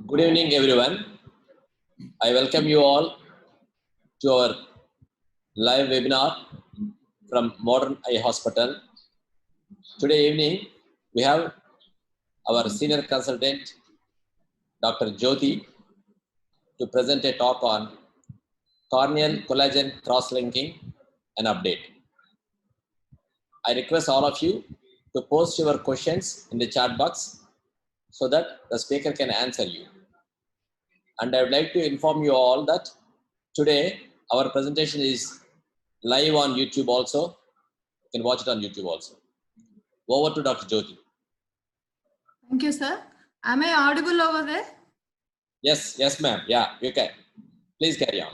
Good evening, everyone. I welcome you all to our live webinar from Modern Eye Hospital. Today evening, we have our senior consultant, Dr. Jyoti, to present a talk on corneal collagen cross-linking and update. I request all of you to post your questions in the chat box so that the speaker can answer you. And I would like to inform you all that today our presentation is live on YouTube also. You can watch it on YouTube also. Over to Dr. Jyoti. Thank you, sir. Am I audible over there? Yes, ma'am. Yeah, you can. Please carry on.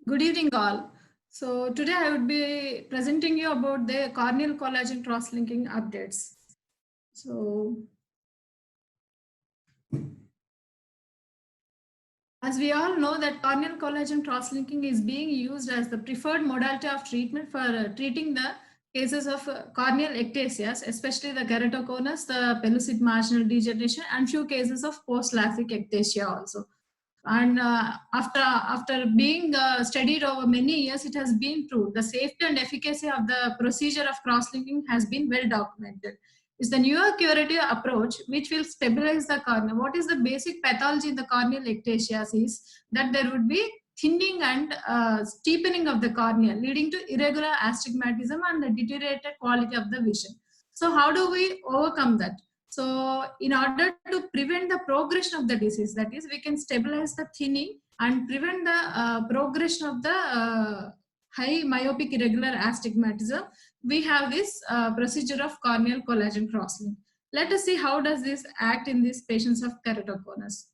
Good evening, all. So today I would be presenting you about the corneal collagen cross-linking updates. So as we all know that corneal collagen cross-linking is being used as the preferred modality of treatment for treating the cases of corneal ectasias, especially the keratoconus, the pellucid marginal degeneration, and few cases of post-LASIK ectasia also. And after being studied over many years, it has been proved the safety and efficacy of the procedure of cross-linking has been well documented. It's the newer curative approach which will stabilize the cornea. What is the basic pathology in the corneal ectasias is that there would be thinning and steepening of the cornea, leading to irregular astigmatism and the deteriorated quality of the vision. So how do we overcome that? So in order to prevent the progression of the disease, that is, we can stabilize the thinning and prevent the progression of the high myopic irregular astigmatism, we have this procedure of corneal collagen cross-link. Let us see how does this act in these patients of keratoconus.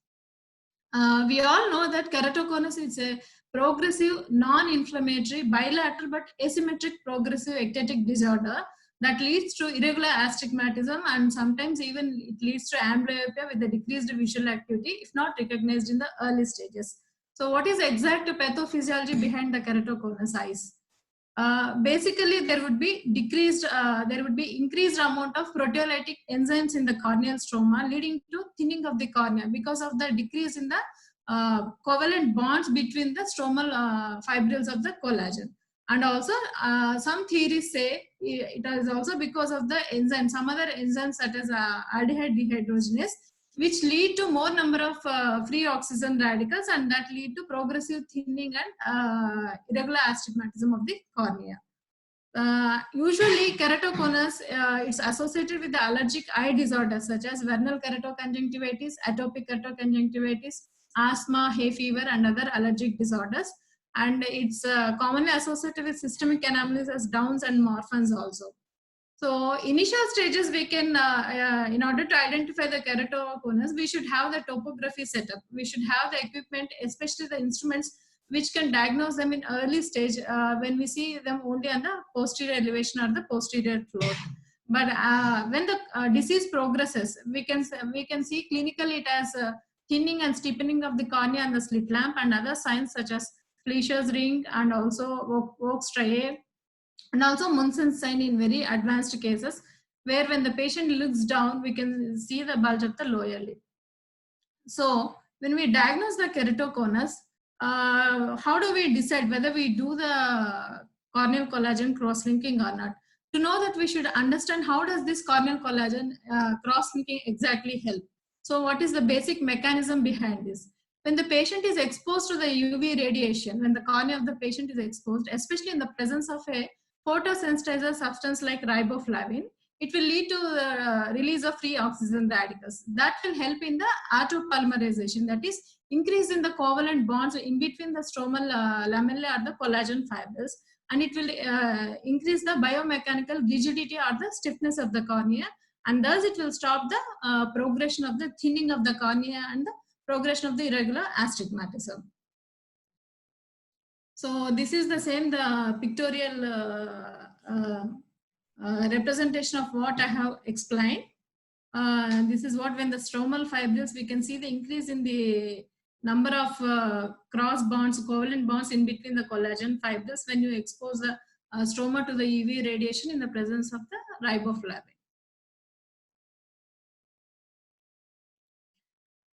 We all know that keratoconus is a progressive, non-inflammatory, bilateral but asymmetric progressive ectatic disorder that leads to irregular astigmatism, and sometimes even it leads to amblyopia with the decreased visual acuity if not recognized in the early stages. So what is the exact pathophysiology behind the keratoconus eyes? Basically, there would be increased amount of proteolytic enzymes in the corneal stroma, leading to thinning of the cornea because of the decrease in the covalent bonds between the stromal fibrils of the collagen. And also, some theories say it is also because of the enzyme, some other enzymes such as aldehyde dehydrogenase, which lead to more number of free oxygen radicals, and that lead to progressive thinning and irregular astigmatism of the cornea. Usually keratoconus is associated with the allergic eye disorders such as vernal keratoconjunctivitis, atopic keratoconjunctivitis, asthma, hay fever, and other allergic disorders. And it's commonly associated with systemic anomalies as Downs and Marfan's also. So initial stages, we can, in order to identify the keratoconus, we should have the topography setup. We should have the equipment, especially the instruments, which can diagnose them in early stage when we see them only on the posterior elevation or the posterior floor. But when the disease progresses, we can see clinically it as thinning and steepening of the cornea and the slit lamp, and other signs such as Fleischer's ring and also Vogt striae, and also Munson's sign in very advanced cases, where when the patient looks down, we can see the bulge of the lower lid. So when we diagnose the keratoconus, how do we decide whether we do the corneal collagen cross-linking or not? To know that, we should understand how does this corneal collagen cross-linking exactly help. So what is the basic mechanism behind this? When the patient is exposed to the UV radiation, when the cornea of the patient is exposed, especially in the presence of a photosensitizer substance like riboflavin, it will lead to the release of free oxygen radicals. That will help in the autopolymerization, that is, increase in the covalent bonds in between the stromal lamellae or the collagen fibers, and it will increase the biomechanical rigidity or the stiffness of the cornea, and thus it will stop the progression of the thinning of the cornea and the progression of the irregular astigmatism. So this is the same, the pictorial representation of what I have explained. This is what, when the stromal fibrils, we can see the increase in the number of cross bonds, covalent bonds in between the collagen fibers when you expose the stroma to the UV radiation in the presence of the riboflavin.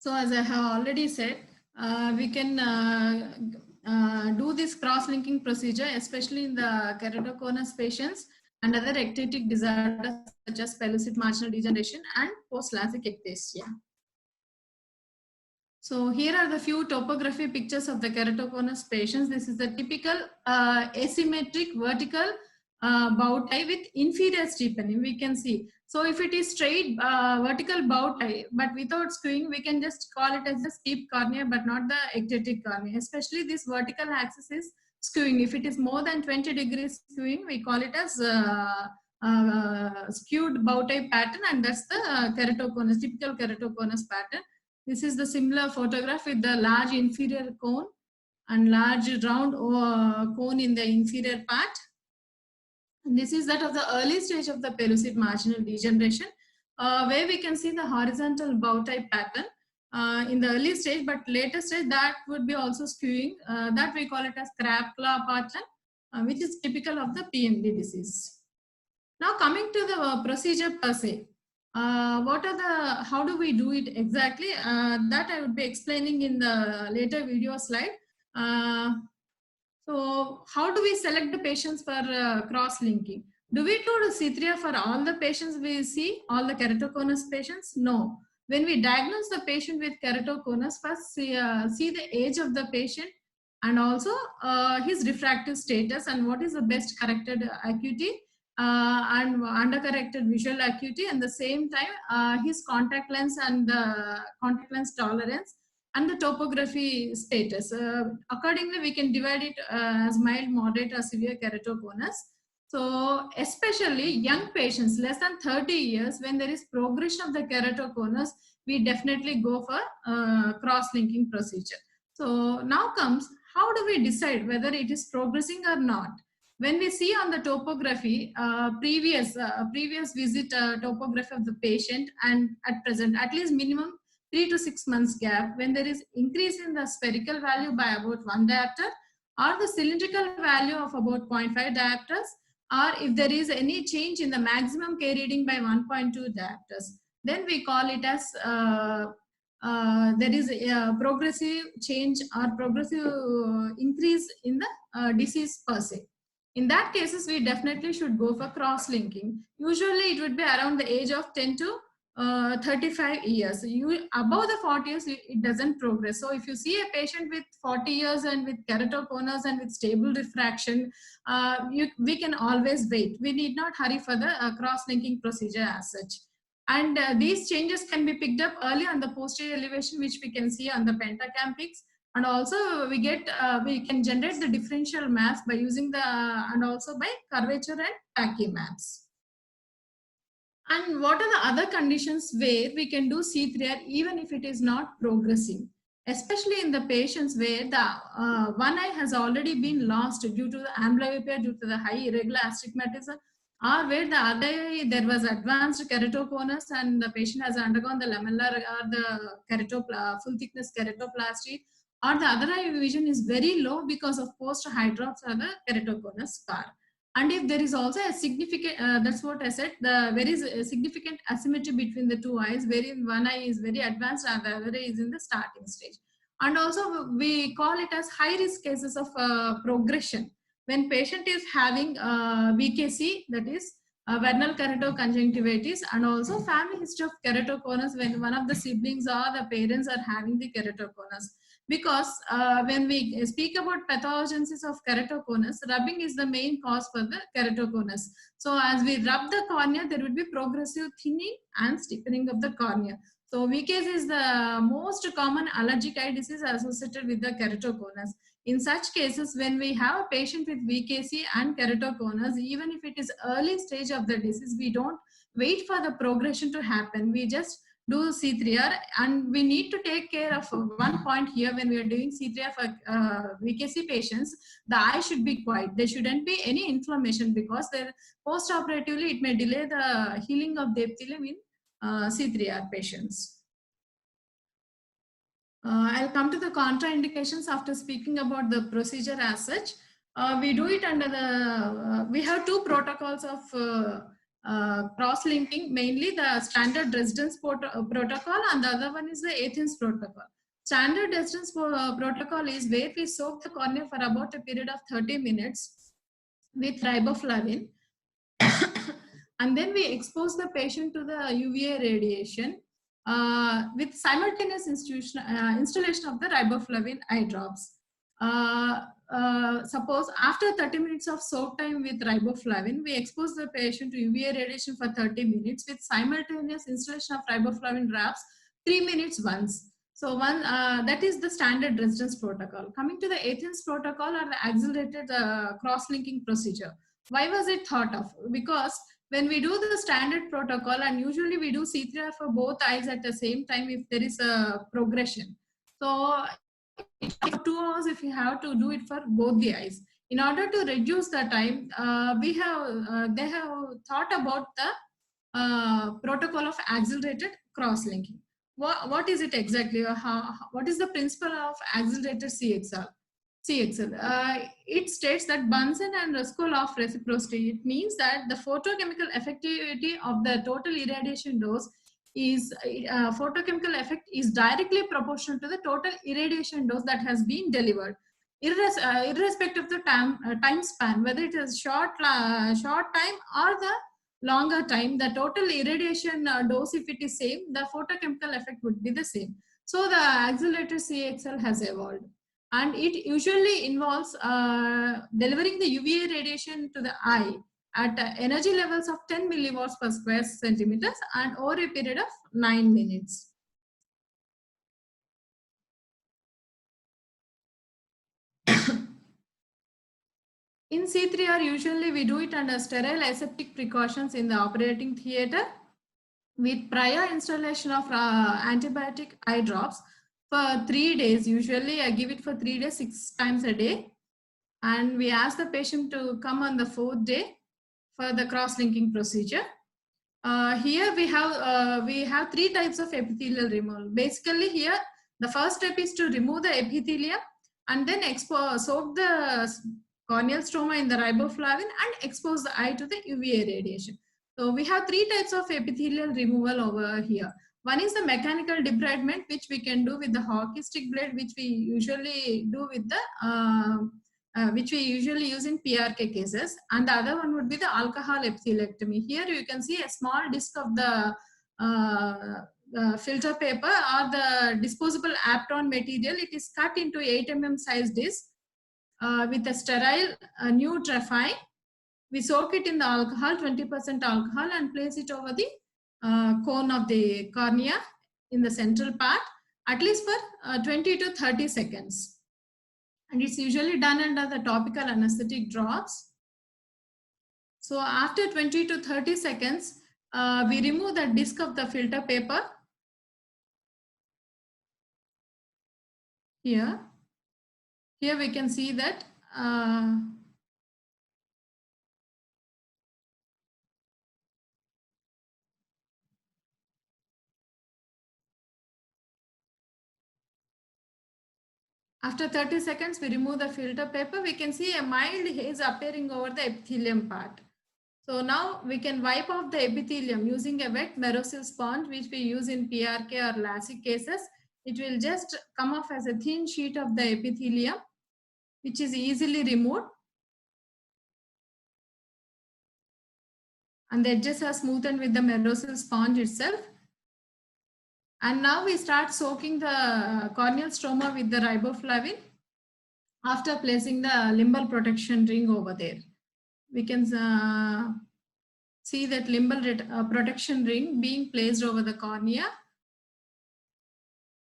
So as I have already said, we can do this cross-linking procedure, especially in the keratoconus patients and other ectatic disorders such as pellucid marginal degeneration and post-LASIK ectasia. So here are the few topography pictures of the keratoconus patients. This is the typical asymmetric vertical bow tie with inferior steepening, we can see. So if it is straight vertical bow tie but without skewing, we can just call it as a steep cornea but not the ectatic cornea. Especially this vertical axis is skewing. If it is more than 20 degrees skewing, we call it as skewed bow tie pattern, and that's the keratoconus, typical keratoconus pattern. This is the similar photograph with the large inferior cone and large round cone in the inferior part. And this is that of the early stage of the pellucid marginal degeneration, where we can see the horizontal bow tie pattern in the early stage, but later stage that would be also skewing. That we call it as crab claw pattern, which is typical of the PMD disease. Now coming to the procedure per se. How do we do it exactly? That I would be explaining in the later video slide. So how do we select the patients for cross-linking? Do we do the C3 for all the patients we see, all the keratoconus patients? No. When we diagnose the patient with keratoconus, first see the age of the patient and also his refractive status and what is the best corrected acuity and under-corrected visual acuity, and the same time his contact lens and contact lens tolerance and the topography status. Accordingly, we can divide it as mild, moderate or severe keratoconus. So especially young patients less than 30 years, when there is progression of the keratoconus, we definitely go for cross-linking procedure. So now comes, how do we decide whether it is progressing or not? When we see on the topography, previous visit topography of the patient and at present, at least minimum 3 to 6 months gap, when there is increase in the spherical value by about 1 diopter or the cylindrical value of about 0.5 diopters, or if there is any change in the maximum K reading by 1.2 diopters, then we call it as there is a progressive change or progressive increase in the disease per se. In that cases, we definitely should go for cross-linking. Usually it would be around the age of 10 to 35 years. Above the 40 years, it doesn't progress. So if you see a patient with 40 years and with keratoconus and with stable refraction, we can always wait. We need not hurry for the cross-linking procedure as such. And these changes can be picked up early on the posterior elevation, which we can see on the pentacam pics. And also we can generate the differential maps by using and also by curvature and Pachy maps. And what are the other conditions where we can do C3R even if it is not progressing? Especially in the patients where the one eye has already been lost due to the amblyopia, due to the high irregular astigmatism, or where the other eye, there was advanced keratoconus and the patient has undergone the lamellar or the full thickness keratoplasty, or the other eye vision is very low because of post-hydrops or the keratoconus scar. And if there is also a significant, that's what I said, there is a significant asymmetry between the two eyes, wherein one eye is very advanced and the other eye is in the starting stage. And also we call it as high risk cases of progression. When patient is having VKC, that is vernal keratoconjunctivitis, and also family history of keratoconus when one of the siblings or the parents are having the keratoconus. Because when we speak about pathogenesis of keratoconus, rubbing is the main cause for the keratoconus. So as we rub the cornea, there will be progressive thinning and stiffening of the cornea. So VKC is the most common allergic eye disease associated with the keratoconus. In such cases, when we have a patient with VKC and keratoconus, even if it is early stage of the disease, we don't wait for the progression to happen. We just do C3R, and we need to take care of one point here. When we are doing C3R for VKC patients, the eye should be quiet. There shouldn't be any inflammation, because post-operatively it may delay the healing of the epithelium in C3R patients. I'll come to the contraindications after speaking about the procedure as such. We do it under the, we have two protocols of cross-linking, mainly the standard residence protocol, and the other one is the Athens protocol. Standard residence protocol is where we soak the cornea for about a period of 30 minutes with riboflavin, and then we expose the patient to the UVA radiation with simultaneous installation of the riboflavin eye drops. Suppose after 30 minutes of soak time with riboflavin, we expose the patient to UVA radiation for 30 minutes with simultaneous installation of riboflavin drops 3 minutes once. So that is the standard residence protocol. Coming to the Athens protocol or the accelerated cross-linking procedure. Why was it thought of? Because when we do the standard protocol, and usually we do C3R for both eyes at the same time if there is a progression. So 2 hours if you have to do it for both the eyes. In order to reduce the time, they have thought about the protocol of accelerated cross-linking. What is it exactly? What is the principle of accelerated CXL? It states that Bunsen and Rusko law of reciprocity. It means that the photochemical effectivity of the total irradiation dose is photochemical effect is directly proportional to the total irradiation dose that has been delivered, irrespective of the time span, whether it is short time or the longer time. The total irradiation dose, if it is same, the photochemical effect would be the same. So the accelerated CXL has evolved, and it usually involves delivering the UVA radiation to the eye at energy levels of 10 milliwatts per square centimeters and over a period of 9 minutes. In C3R, usually we do it under sterile aseptic precautions in the operating theater with prior installation of antibiotic eye drops for 3 days. Usually I give it for 3 days, 6 times a day. And we ask the patient to come on the 4th day for the cross-linking procedure. Here we have 3 types of epithelial removal. Basically here, the first step is to remove the epithelium and then soak the corneal stroma in the riboflavin and expose the eye to the UVA radiation. So we have 3 types of epithelial removal over here. One is the mechanical debridement, which we can do with the hockey stick blade, which we usually do with the which we usually use in PRK cases, and the other one would be the alcohol epitheliectomy. Here you can see a small disc of the filter paper or the disposable apron material. It is cut into 8 mm size disc with a sterile new trephine. We soak it in the alcohol, 20% alcohol, and place it over the cone of the cornea in the central part, at least for 20 to 30 seconds. And it's usually done under the topical anesthetic drops. So after 20 to 30 seconds, we remove the disc of the filter paper. Here we can see that after 30 seconds, we remove the filter paper. We can see a mild haze appearing over the epithelium part. So now we can wipe off the epithelium using a wet Merosil sponge, which we use in PRK or LASIK cases. It will just come off as a thin sheet of the epithelium, which is easily removed. And the edges are smoothened with the Merosil sponge itself. And now we start soaking the corneal stroma with the riboflavin after placing the limbal protection ring over there. We can see that limbal protection ring being placed over the cornea,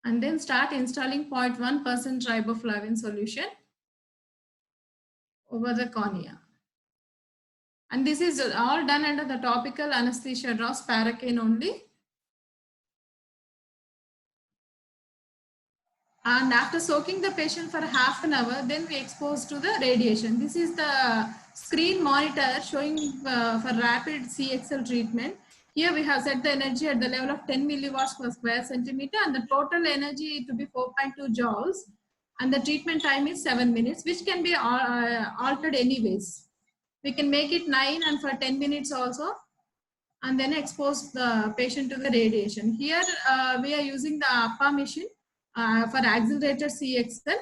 and then start installing 0.1% riboflavin solution over the cornea. And this is all done under the topical anesthesia drops, Paracaine only. And after soaking the patient for half an hour, then we expose to the radiation. This is the screen monitor showing for rapid CXL treatment. Here we have set the energy at the level of 10 milliwatts per square centimeter, and the total energy to be 4.2 joules. And the treatment time is 7 minutes, which can be altered anyways. We can make it 9 and for 10 minutes also. and then expose the patient to the radiation. Here we are using the APA machine for accelerated CXL.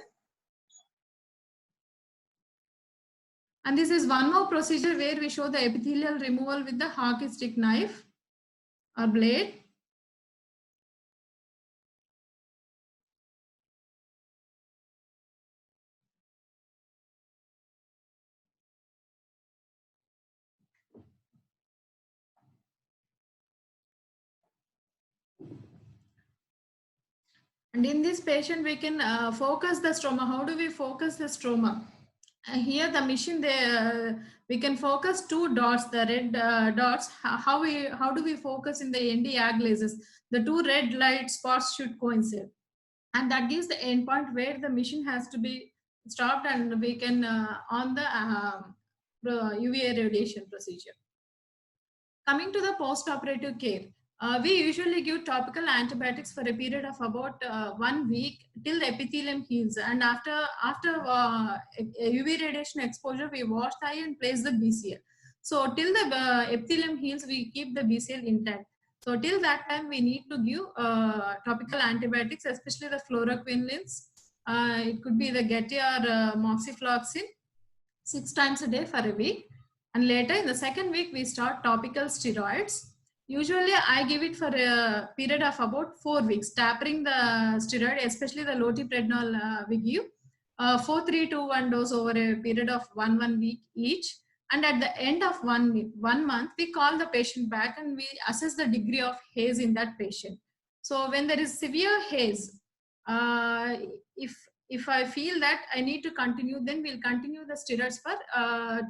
And this is one more procedure where we show the epithelial removal with the hockey stick knife or blade. And in this patient, we can focus the stroma. How do we focus the stroma? Here the machine, we can focus two dots, the red dots. How do we focus in the ND aglases? The two red light spots should coincide. And that gives the endpoint where the machine has to be stopped, and we can on the UVA radiation procedure. Coming to the post-operative care, we usually give topical antibiotics for a period of about 1 week till the epithelium heals. And after UV radiation exposure, we wash the eye and place the BCL. So till the epithelium heals, we keep the BCL intact. So till that time, we need to give topical antibiotics, especially the fluoroquinolines. It could be the Getty or moxifloxacin 6 times a day for a week. And later in the second week, we start topical steroids. Usually I give it for a period of about 4 weeks, tapering the steroid, especially the loteprednol we give 4-3-2-1 dose over a period of 1 week each. And at the end of 1 month, we call the patient back and we assess the degree of haze in that patient. So when there is severe haze, if I feel that I need to continue, then we'll continue the steroids for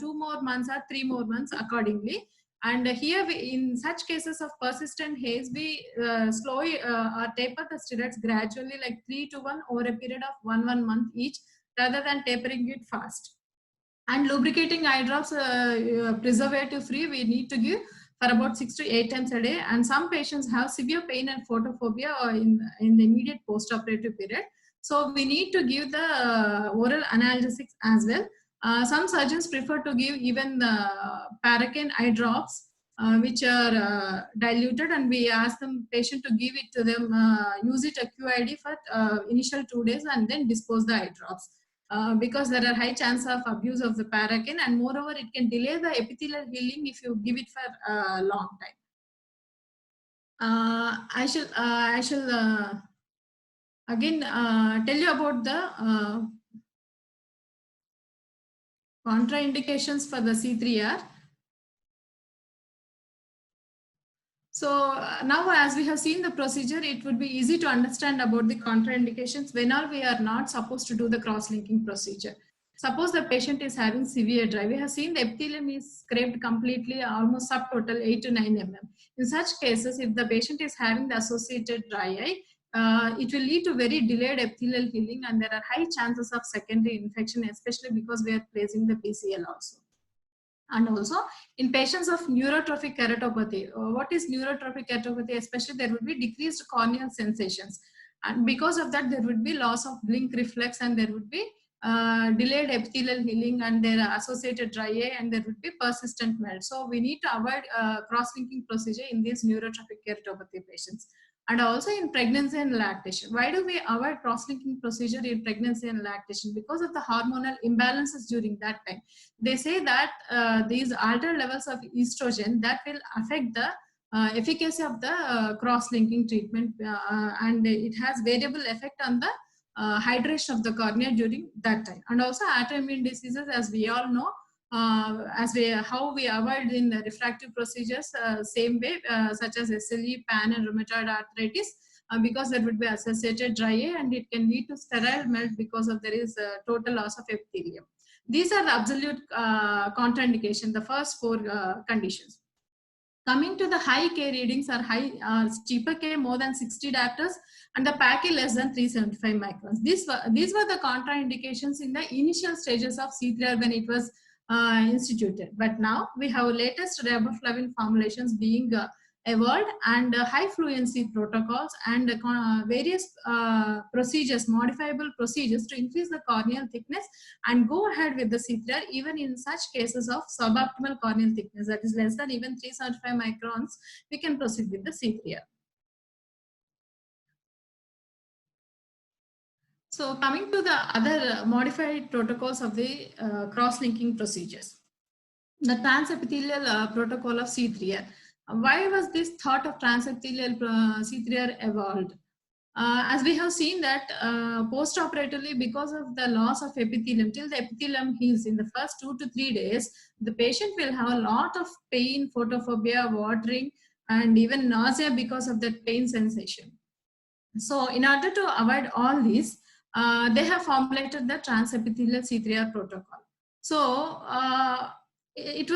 2 more months or 3 more months accordingly. And here, in such cases of persistent haze, we slowly or taper the steroids gradually, like 3-1 over a period of 1 month each, rather than tapering it fast. And lubricating eye drops, preservative free, we need to give for about 6 to 8 times a day. And some patients have severe pain and photophobia in the immediate post-operative period. So we need to give the oral analgesics as well. Some surgeons prefer to give even the Paracaine eye drops, which are diluted, and we ask the patient to give it to them, use it a QID for initial 2 days and then dispose the eye drops. Because there are high chance of abuse of the Paracaine, and moreover, it can delay the epithelial healing if you give it for a long time. I shall again tell you about the contraindications for the C3R. So now, as we have seen the procedure, it would be easy to understand about the contraindications when all we are not supposed to do the cross-linking procedure. Suppose the patient is having severe dry. We have seen the epithelium is scraped completely, almost subtotal 8 to 9 mm. In such cases, if the patient is having the associated dry eye, it will lead to very delayed epithelial healing, and there are high chances of secondary infection, especially because we are placing the PCL also. And also in patients of neurotrophic keratopathy, what is neurotrophic keratopathy? Especially there would be decreased corneal sensations, and because of that there would be loss of blink reflex, and there would be delayed epithelial healing, and there are associated dry eye, and there would be persistent melt. So we need to avoid cross-linking procedure in these neurotrophic keratopathy patients. And also in pregnancy and lactation. Why do we avoid cross-linking procedure in pregnancy and lactation? Because of the hormonal imbalances during that time. They say that these altered levels of estrogen that will affect the efficacy of the cross-linking treatment, and it has variable effect on the hydration of the cornea during that time. And also autoimmune diseases, as we all know, how we avoid in the refractive procedures, same way, such as SLE, PAN, and rheumatoid arthritis, because there would be associated dry eye, and it can lead to sterile melt because of there is a total loss of epithelium. These are the absolute contraindication, the first 4 conditions. Coming to the high K readings are steeper K more than 60 diopters, and the PACI less than 375 microns. These were the contraindications in the initial stages of C3R when it was instituted. But now we have latest riboflavin formulations being evolved, and high fluency protocols and various procedures, modifiable procedures to increase the corneal thickness and go ahead with the C3R even in such cases of suboptimal corneal thickness, that is less than even 375 microns, we can proceed with the C3R. So coming to the other modified protocols of the cross-linking procedures. The transepithelial protocol of C3R. Why was this thought of transepithelial C3R evolved? As we have seen that post-operatively, because of the loss of epithelium, till the epithelium heals in the first 2 to 3 days, the patient will have a lot of pain, photophobia, watering, and even nausea because of that pain sensation. So in order to avoid all these, they have formulated the transepithelial C3R protocol. So it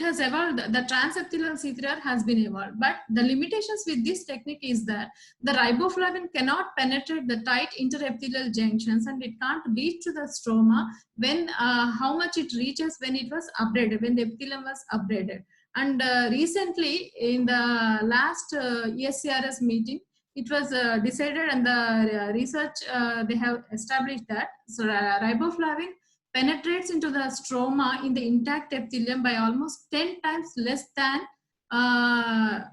has evolved. The transepithelial C3R has been evolved, but the limitations with this technique is that the riboflavin cannot penetrate the tight interepithelial junctions, and it can't reach to the stroma when how much it reaches when it was upgraded, when the epithelium was upgraded. And recently in the last ESCRS meeting, it was decided, and the research they have established that riboflavin penetrates into the stroma in the intact epithelium by almost 10 times less than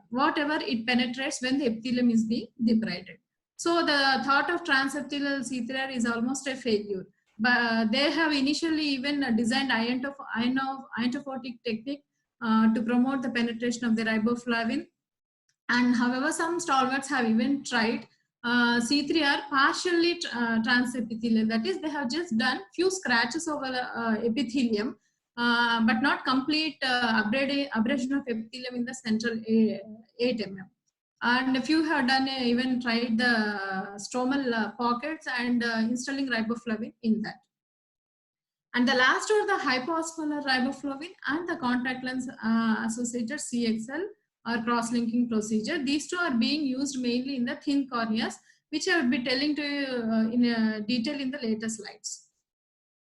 whatever it penetrates when the epithelium is being debrided. So the thought of transepithelial C3R is almost a failure. But they have initially even designed iontophotic technique to promote the penetration of the riboflavin. And however, some stalwarts have even tried C3R partially transepithelial. That is, they have just done few scratches over the epithelium, but not complete abrasion of epithelium in the central 8 mm. And a few have done even tried the stromal pockets and installing riboflavin in that. And the last are the hypoosmolar riboflavin and the contact lens associated CXL or cross-linking procedure. These two are being used mainly in the thin corneas, which I will be telling to you in detail in the later slides.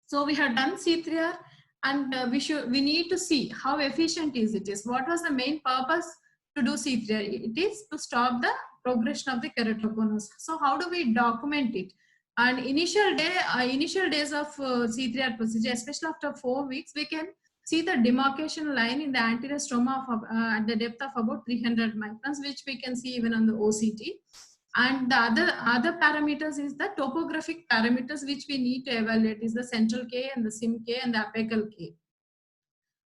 So we have done C3R, and we need to see how efficient it is. What was the main purpose to do C3R? It is to stop the progression of the keratoconus. So how do we document it? And initial days of C3R procedure, especially after 4 weeks, we can see the demarcation line in the anterior stroma of, at the depth of about 300 microns, which we can see even on the OCT. And the other parameters is the topographic parameters which we need to evaluate is the central K and the sim K and the apical K.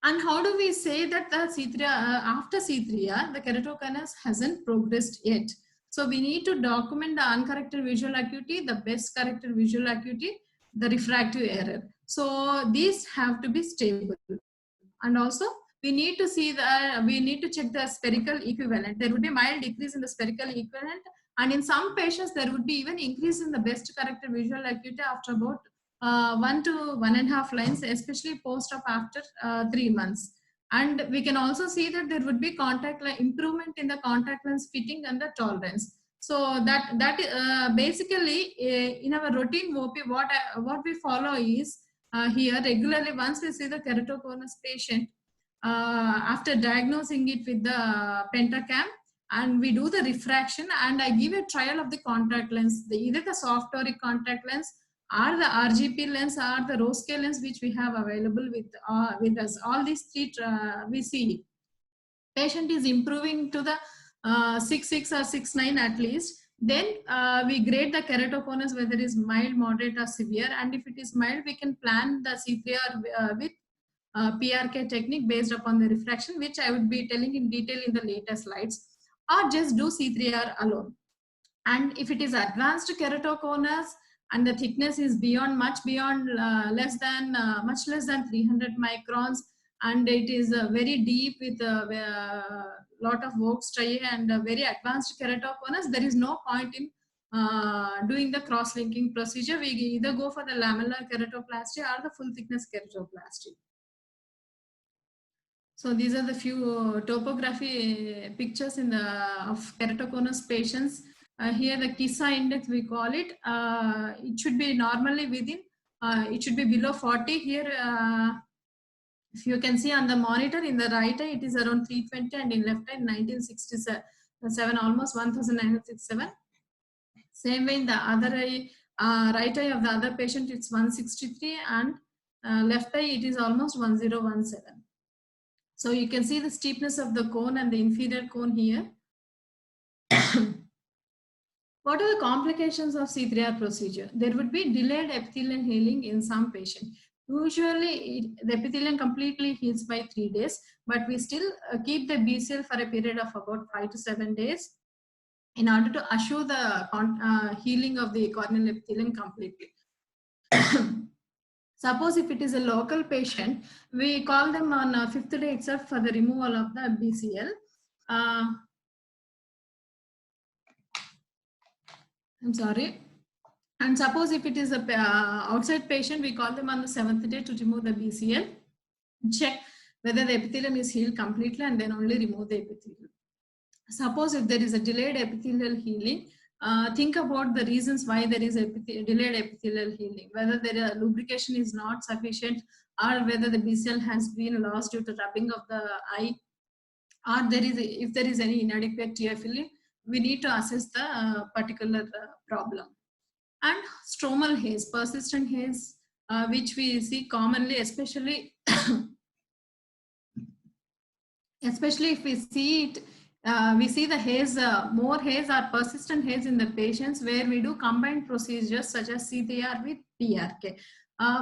And how do we say that the C3R, after C3R, the keratoconus hasn't progressed yet? So we need to document the uncorrected visual acuity, the best corrected visual acuity, the refractive error. So these have to be stable. And also we need to see we need to check the spherical equivalent. There would be mild decrease in the spherical equivalent, and in some patients there would be even increase in the best corrected visual acuity after about 1 to 1.5 lines, especially post-op after 3 months. And we can also see that there would be improvement in the contact lens fitting and the tolerance. So that basically in our routine OP, what we follow is here regularly, once we see the keratoconus patient, after diagnosing it with the pentacam, and we do the refraction, and I give a trial of the contact lens, either the soft toric contact lens or the RGP lens or the Rosque lens, which we have available with us. All these three we see patient is improving to the 6.6 or 6.9 at least. Then we grade the keratoconus whether it is mild, moderate or severe, and if it is mild, we can plan the C3R with PRK technique based upon the refraction, which I would be telling in detail in the later slides, or just do C3R alone. And if it is advanced keratoconus and the thickness is much less than 300 microns, and it is very deep with a lot of Vogt striae and very advanced keratoconus, there is no point in doing the cross-linking procedure. We either go for the lamellar keratoplasty or the full thickness keratoplasty. So these are the few topography pictures of keratoconus patients. Here the KISA index, we call it. It should be normally within, it should be below 40. Here If you can see on the monitor, in the right eye, it is around 320, and in left eye, 1967, almost 1967. Same way in the other eye, right eye of the other patient, it's 163, and left eye, it is almost 1017. So you can see the steepness of the cone and the inferior cone here. What are the complications of C3R procedure? There would be delayed epithelial healing in some patients. Usually, the epithelium completely heals by 3 days, but we still keep the BCL for a period of about 5 to 7 days in order to assure the healing of the corneal epithelium completely. Suppose if it is a local patient, we call them on 5th day itself for the removal of the BCL. I'm sorry. And suppose if it is a outside patient, we call them on the 7th day to remove the BCL, check whether the epithelium is healed completely, and then only remove the epithelium. Suppose if there is a delayed epithelial healing, think about the reasons why there is delayed epithelial healing, whether the lubrication is not sufficient, or whether the BCL has been lost due to rubbing of the eye, or if there is any inadequate tear filling, we need to assess the particular problem. And stromal haze, persistent haze, which we see commonly, especially if we see it, we see the haze, more haze or persistent haze in the patients where we do combined procedures such as C3R with PRK.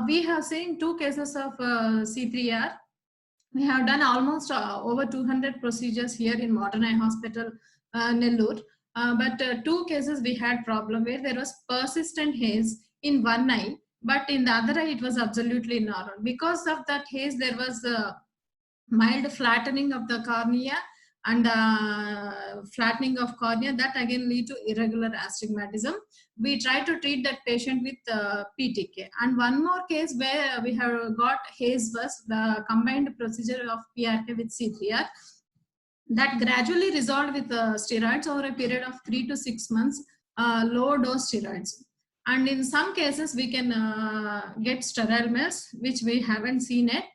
We have seen 2 cases of C3R. We have done almost over 200 procedures here in Modern Eye Hospital, Nellore. But 2 cases we had problem where there was persistent haze in one eye, but in the other eye it was absolutely normal. Because of that haze, there was mild flattening of the cornea and flattening of cornea that again lead to irregular astigmatism. We try to treat that patient with PTK. And one more case where we have got haze was the combined procedure of PRK with C3R that gradually resolved with steroids over a period of 3 to 6 months, low dose steroids. And in some cases we can get sterile males, which we haven't seen yet.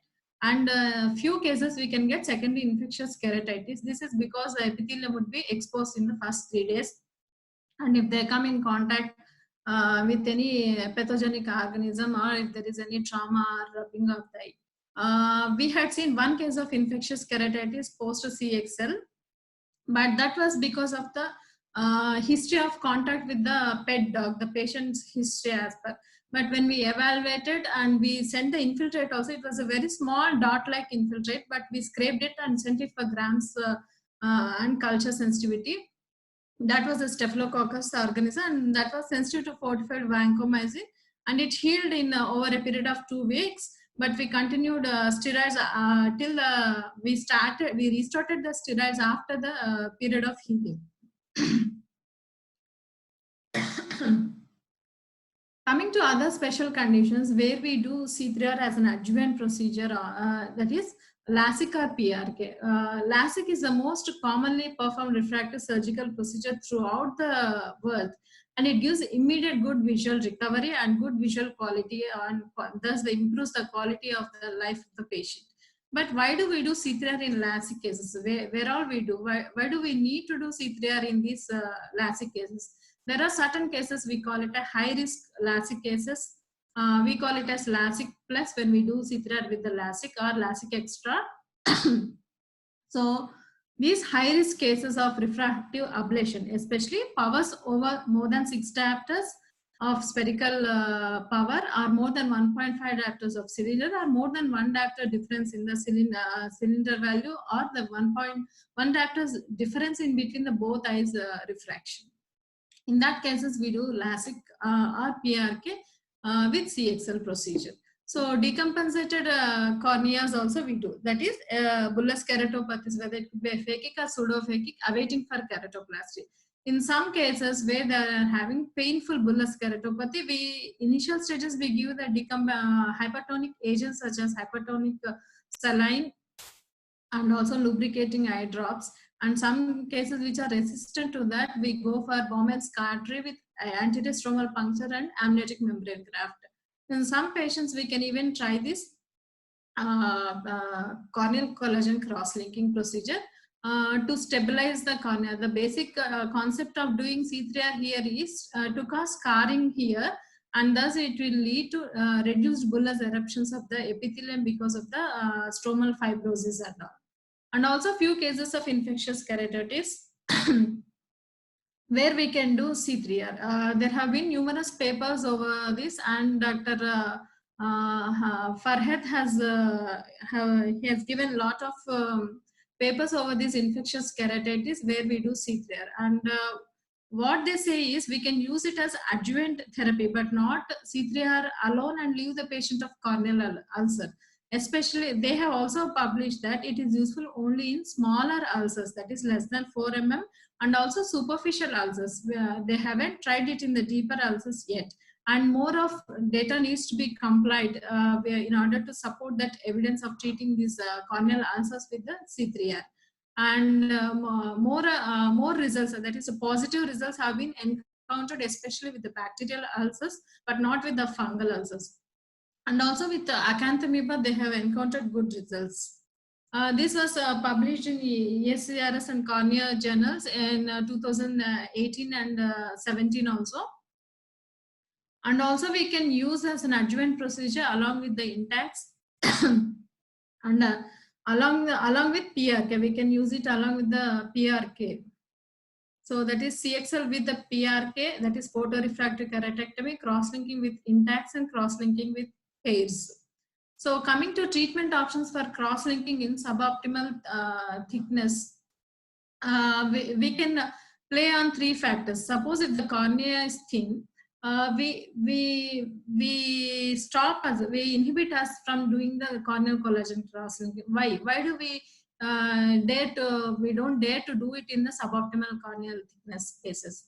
And few cases we can get secondary infectious keratitis. This is because the epithelium would be exposed in the first 3 days. And if they come in contact with any pathogenic organism, or if there is any trauma or rubbing of the eye. We had seen 1 case of infectious keratitis post CXL, but that was because of the history of contact with the pet dog, the patient's history as per. But when we evaluated and we sent the infiltrate also, it was a very small dot-like infiltrate, but we scraped it and sent it for grams and culture sensitivity. That was a Staphylococcus organism, and that was sensitive to fortified vancomycin, and it healed in over a period of 2 weeks. But we continued steroids till we restarted the steroids after the period of healing. Coming to other special conditions where we do C3R as an adjuvant procedure, that is LASIK or PRK. LASIK is the most commonly performed refractive surgical procedure throughout the world, and it gives immediate good visual recovery and good visual quality, and thus improves the quality of the life of the patient. But why do we do C3R in LASIK cases? Where all we do? Why do we need to do C3R in these LASIK cases? There are certain cases we call it a high risk LASIK cases. We call it as LASIK plus when we do C3R with the LASIK, or LASIK extra. So these high risk cases of refractive ablation, especially powers over more than 6 diopters of spherical power, or more than 1.5 diopters of cylinder, or more than 1 diopter difference in the cylinder value, or the 1.1 diopters difference in between the both eyes refraction. In that cases, we do LASIK or PRK with CXL procedure. So decompensated corneas also we do. That is bullous keratopathies, whether it could be aphakic or pseudophakic, awaiting for keratoplasty. In some cases where they are having painful bullous keratopathy, initial stages we give the hypertonic agents such as hypertonic saline and also lubricating eye drops. And some cases which are resistant to that, we go for Bowman's cautery with anterior-stromal puncture and amniotic membrane graft. In some patients, we can even try this corneal collagen cross-linking procedure to stabilize the cornea. The basic concept of doing C3R here is to cause scarring here, and thus it will lead to reduced bullous eruptions of the epithelium because of the stromal fibrosis and all. And also few cases of infectious keratitis where we can do C3R. There have been numerous papers over this, and Dr. Farhat has given a lot of papers over this infectious keratitis where we do C3R. And what they say is we can use it as adjuvant therapy, but not C3R alone and leave the patient of corneal ulcer. Especially, they have also published that it is useful only in smaller ulcers, that is less than 4 mm, and also superficial ulcers. They haven't tried it in the deeper ulcers yet. And more of data needs to be complied in order to support that evidence of treating these corneal ulcers with the C3R. And more results, that is positive results, have been encountered, especially with the bacterial ulcers, but not with the fungal ulcers. And also with the acanthamoeba, they have encountered good results. This was published in ESCRS and Cornea journals in 2018 and 17 also. And also we can use as an adjuvant procedure along with the intacts and along with PRK. We can use it along with the PRK. So that is CXL with the PRK, that is photorefractive keratectomy, cross-linking with intacts and cross-linking with hairs. So coming to treatment options for cross-linking in suboptimal thickness, we can play on 3 factors. Suppose if the cornea is thin, we inhibit us from doing the corneal collagen cross-linking. Why do we don't dare to do it in the suboptimal corneal thickness cases?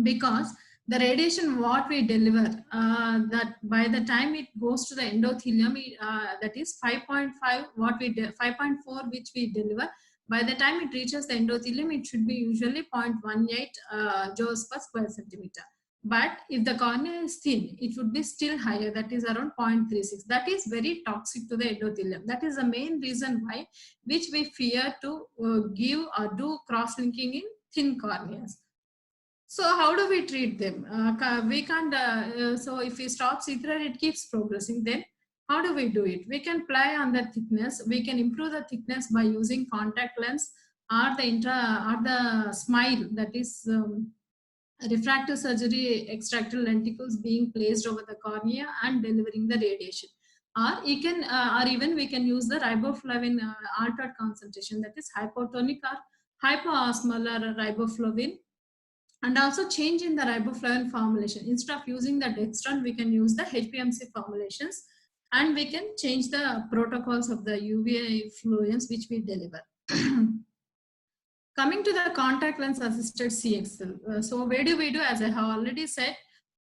Because the radiation what we deliver, that by the time it goes to the endothelium, that is 5.5 5.4 which we deliver, by the time it reaches the endothelium, it should be usually 0.18 joules per square centimeter. But if the cornea is thin, it would be still higher, that is around 0.36. That is very toxic to the endothelium. That is the main reason why which we fear to give or do cross-linking in thin corneas. So how do we treat them? We can't, so if we stop C3R, it keeps progressing. Then how do we do it? We can play on the thickness. We can improve the thickness by using contact lens or the SMILE, that is refractive surgery extractor lenticles being placed over the cornea and delivering the radiation. Or you can, or even we can use the riboflavin altered concentration, that is hypotonic or hypoosmolar riboflavin. And also change in the riboflavin formulation. Instead of using the dextran, we can use the HPMC formulations, and we can change the protocols of the UV effluents which we deliver. Coming to the contact lens assisted CXL. So where do we do? As I have already said,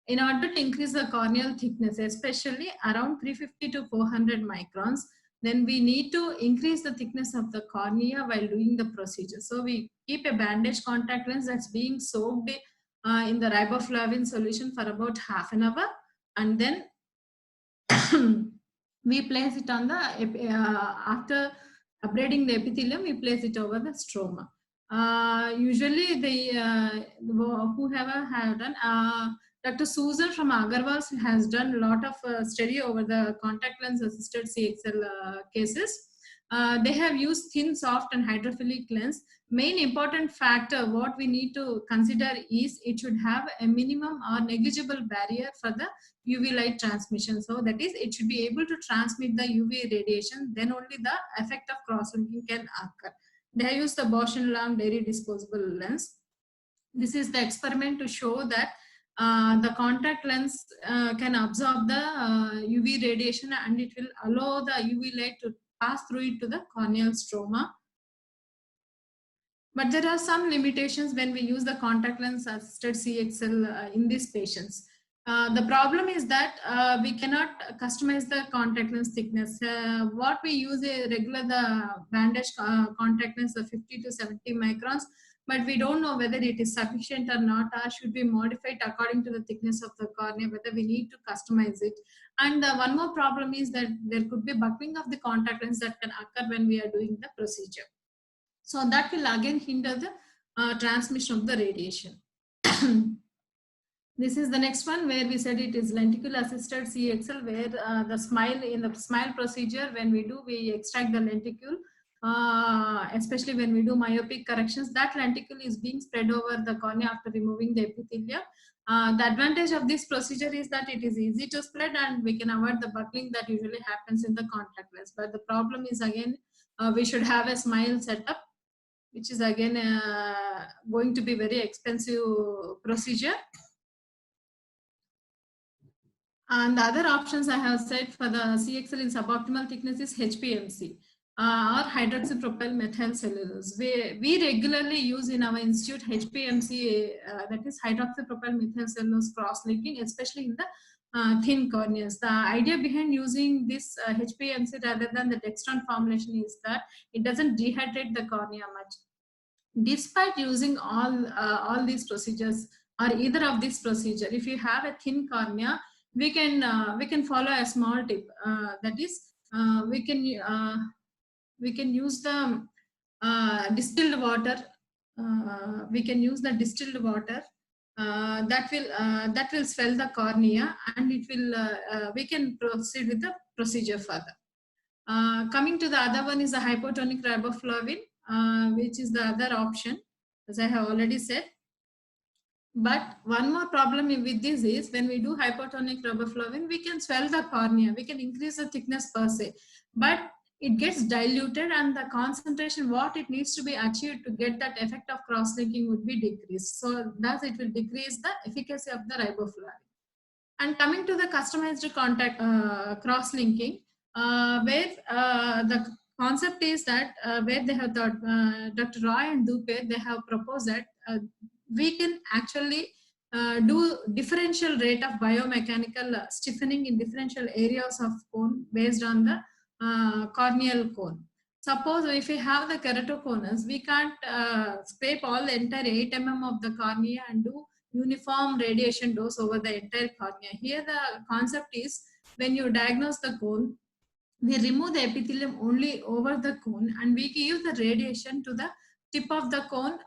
in order to increase the corneal thickness, especially around 350 to 400 microns, then we need to increase the thickness of the cornea while doing the procedure. So we keep a bandage contact lens that's being soaked in the riboflavin solution for about half an hour, and then we place it on the, after abrading the epithelium, we place it over the stroma. Usually whoever have done, Dr. Susan from Agarwal has done a lot of study over the contact lens assisted CXL cases. They have used thin, soft and hydrophilic lens. Main important factor what we need to consider is it should have a minimum or negligible barrier for the UV light transmission. So that is, it should be able to transmit the UV radiation, then only the effect of cross-linking can occur. They have used the Bausch & Lomb dairy disposable lens. This is the experiment to show that the contact lens can absorb the UV radiation, and it will allow the UV light to pass through it to the corneal stroma. But there are some limitations when we use the contact lens assisted CXL in these patients. The problem is that we cannot customize the contact lens thickness. What we use a regular bandage contact lens of 50 to 70 microns. but we don't know whether it is sufficient or not, or should be modified according to the thickness of the cornea, whether we need to customize it. And one more problem is that there could be buckling of the contact lens that can occur when we are doing the procedure. So that will again hinder the transmission of the radiation. This is the next one where we said it is lenticle assisted CXL, where in the SMILE procedure, when we extract the lenticle, especially when we do myopic corrections, that lenticle is being spread over the cornea after removing the epithelia. The advantage of this procedure is that it is easy to spread and we can avoid the buckling that usually happens in the contact lens. But the problem is again, we should have a SMILE setup, which is again going to be very expensive procedure. And the other options I have said for the CXL in suboptimal thickness is HPMC or hydroxypropyl methylcellulose. We regularly use in our institute HPMC, that is hydroxypropyl methylcellulose cross-linking, especially in the thin corneas. The idea behind using this HPMC rather than the Dextran formulation is that it doesn't dehydrate the cornea much. Despite using all these procedures or either of these procedure, if you have a thin cornea, we can follow a small tip. That is, we can use the distilled water. We can use the distilled water that will swell the cornea, and it will we can proceed with the procedure further. Coming to the other one is the hypotonic riboflavin, which is the other option, as I have already said. But one more problem with this is when we do hypotonic riboflavin, we can swell the cornea, we can increase the thickness per se, but it gets diluted and the concentration what it needs to be achieved to get that effect of cross-linking would be decreased. So thus it will decrease the efficacy of the riboflavin. And coming to the customized contact cross-linking, where the concept is that where they have thought, Dr. Roy and Dupe, they have proposed that we can actually do differential rate of biomechanical stiffening in differential areas of cone based on the corneal cone. Suppose if we have the keratoconus, we can't scrape all the entire 8 mm of the cornea and do uniform radiation dose over the entire cornea. Here the concept is when you diagnose the cone, we remove the epithelium only over the cone and we give the radiation to the tip of the cone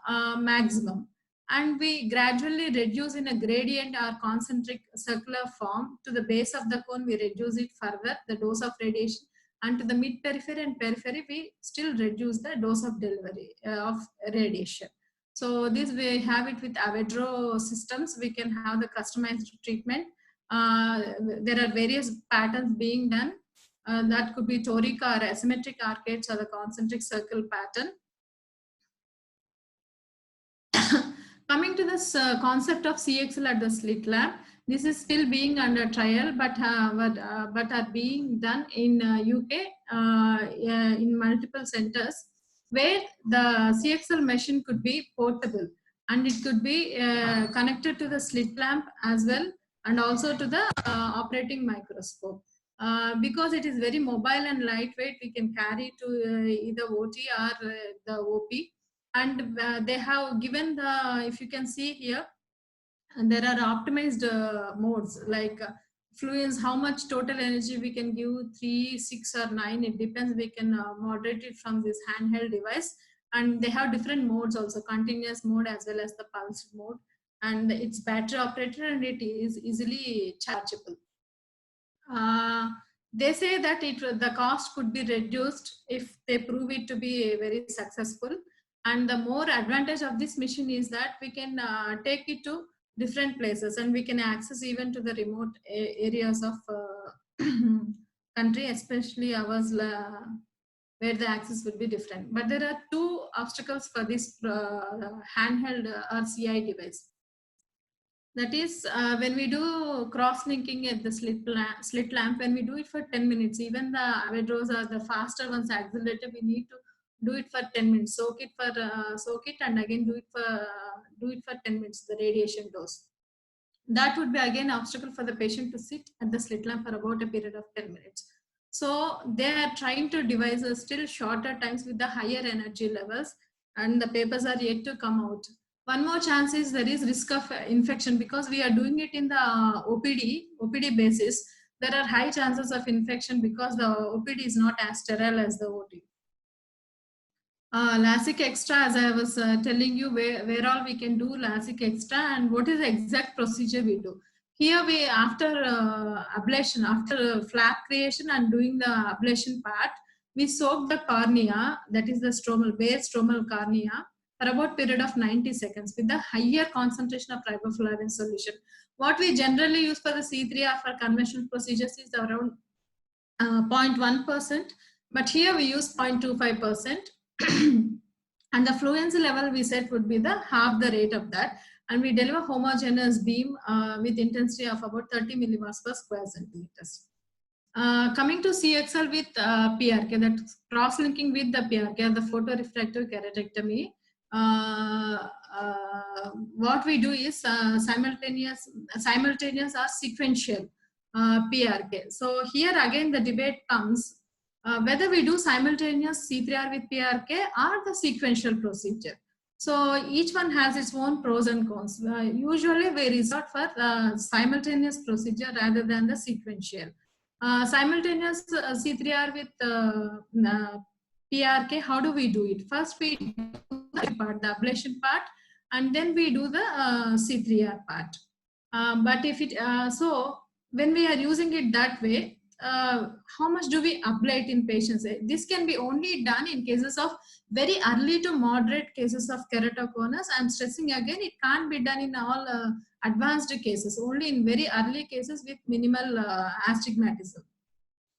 maximum. And we gradually reduce in a gradient or concentric circular form to the base of the cone, we reduce it further, the dose of radiation, and to the mid periphery and periphery, we still reduce the dose of delivery of radiation. So this we have it with Avedro systems, we can have the customized treatment. There are various patterns being done. That could be toric or asymmetric arcades or the concentric circle pattern. Coming to this concept of CXL at the slit lamp, this is still being under trial, but are being done in UK in multiple centers, where the CXL machine could be portable and it could be connected to the slit lamp as well, and also to the operating microscope. Because it is very mobile and lightweight, we can carry to either OT or the OP. And they have given the, if you can see here, and there are optimized modes like fluence, how much total energy we can give, 3, 6 or 9, it depends. We can moderate it from this handheld device. And they have different modes also, continuous mode as well as the pulsed mode. And it's battery operated and it is easily chargeable. They say that the cost could be reduced if they prove it to be very successful. And the more advantage of this machine is that we can take it to different places and we can access even to the remote areas of country, especially ours where the access would be different. But there are 2 obstacles for this handheld or CI device. That is, when we do cross-linking at the slit lamp, when we do it for 10 minutes, even the Avedros are the faster ones, accelerator, we need to do it for 10 minutes, soak it and again do it for 10 minutes, the radiation dose. That would be again obstacle for the patient to sit at the slit lamp for about a period of 10 minutes. So they are trying to devise a still shorter times with the higher energy levels. and the papers are yet to come out. One more chance is there is risk of infection because we are doing it in the OPD basis. There are high chances of infection because the OPD is not as sterile as the OT. LASIK extra, as I was telling you, where all we can do LASIK extra and what is the exact procedure we do. Here we, after ablation, after flap creation and doing the ablation part, we soak the cornea, that is the stromal, bare stromal cornea, for about period of 90 seconds with the higher concentration of riboflavin solution. What we generally use for the C3R for conventional procedures is around 0.1%, but here we use 0.25%. And the fluency level we said would be the half the rate of that, and we deliver homogeneous beam with intensity of about 30 milliwatts per square centimeters. Coming to CXL with PRK, that cross-linking with the PRK, the photorefractive keratectomy, what we do is simultaneous or sequential PRK. So here again the debate comes whether we do simultaneous C3R with PRK or the sequential procedure. So each one has its own pros and cons. Usually we resort for simultaneous procedure rather than the sequential. Simultaneous C3R with PRK, how do we do it? First we do the ablation part, and then we do the C3R part. But if it, so when we are using it that way, how much do we ablate in patients? This can be only done in cases of very early to moderate cases of keratoconus. I'm stressing again, it can't be done in all advanced cases, only in very early cases with minimal astigmatism.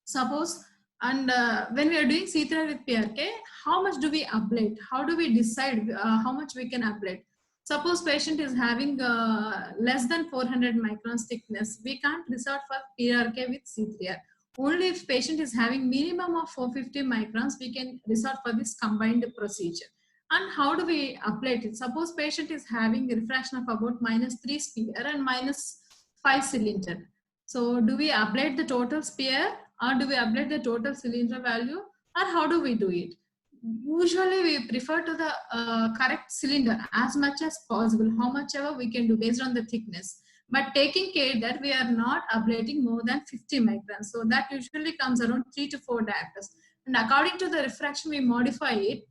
Suppose, and when we are doing C3R with PRK, how much do we ablate? How do we decide how much we can ablate? Suppose patient is having less than 400 microns thickness, we can't resort for PRK with C3R. Only if patient is having minimum of 450 microns, we can resort for this combined procedure. And how do we ablate it? Suppose patient is having a refraction of about -3 sphere and -5 cylinder. So do we ablate the total sphere or do we ablate the total cylinder value, or how do we do it? Usually we prefer to the correct cylinder as much as possible, how much ever we can do based on the thickness, but taking care that we are not ablating more than 50 microns. So that usually comes around 3 to 4 diopters. And according to the refraction, we modify it.